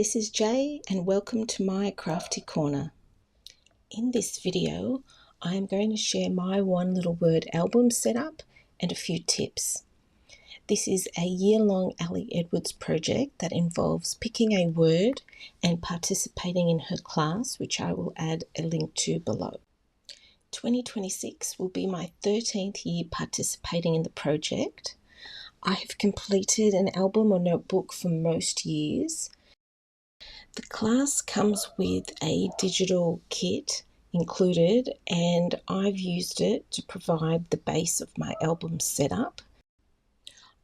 this is Jay and welcome to my Crafty Corner. In this video, I am going to share my one little word album setup and a few tips. This is a year-long Ali Edwards project that involves picking a word and participating in her class, which I will add a link to below. 2026 will be my 13th year participating in the project. I have completed an album or notebook for most years. The class comes with a digital kit included, and I've used it to provide the base of my album setup.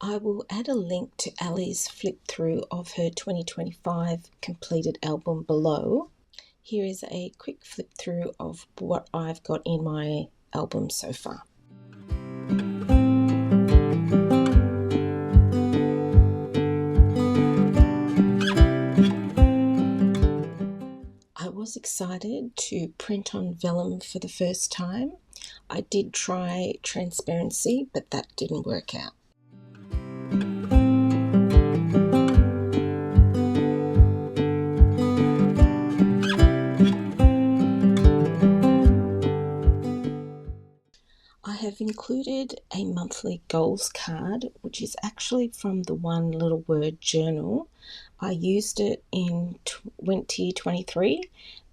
I will add a link to Ali's flip through of her 2025 completed album below. Here is a quick flip through of what I've got in my album so far. I was excited to print on vellum for the first time. I did try transparency, but that didn't work out. I have included a monthly goals card, which is actually from the One Little Word journal. I used it in 2023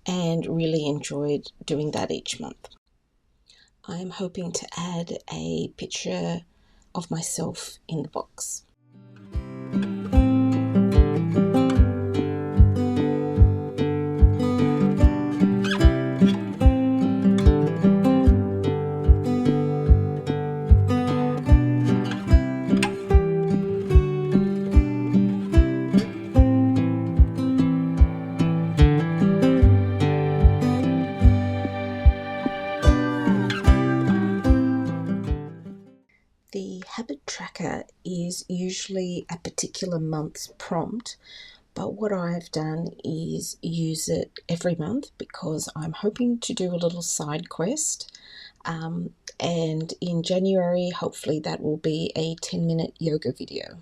and really enjoyed doing that each month. I am hoping to add a picture of myself in the box. The habit tracker is usually a particular month's prompt, but what I've done is use it every month because I'm hoping to do a little side quest. And in January, hopefully that will be a 10-minute yoga video.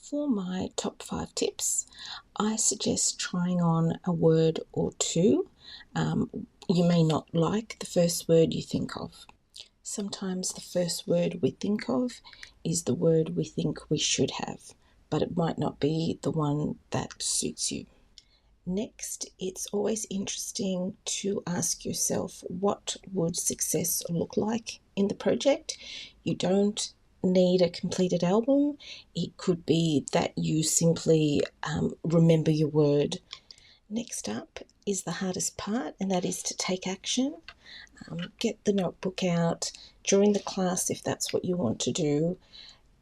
For my top 5 tips, I suggest trying on a word or two. You may not like the first word you think of. Sometimes the first word we think of is the word we think we should have, but it might not be the one that suits you. Next, it's always interesting to ask yourself, what would success look like in the project? You don't need a completed album. It could be that you simply remember your word. Next up is the hardest part, and that is to take action. Get the notebook out, join the class if that's what you want to do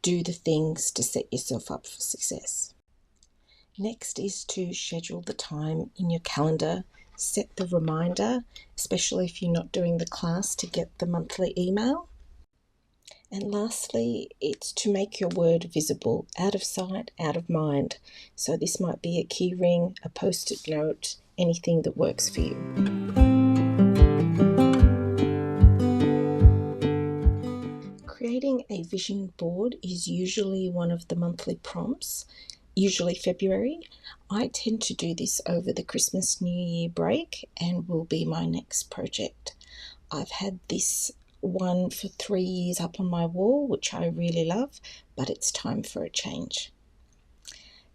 the things to set yourself up for success. Next is to schedule the time in your calendar. Set the reminder, especially if you're not doing the class, to get the monthly email. And lastly, it's to make your word visible, out of sight, out of mind. So this might be a key ring, a post-it note, anything that works for you. Creating a vision board is usually one of the monthly prompts, usually February. I tend to do this over the Christmas New Year break and will be my next project. I've had this one for 3 years up on my wall, which I really love, but it's time for a change.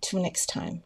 Till next time.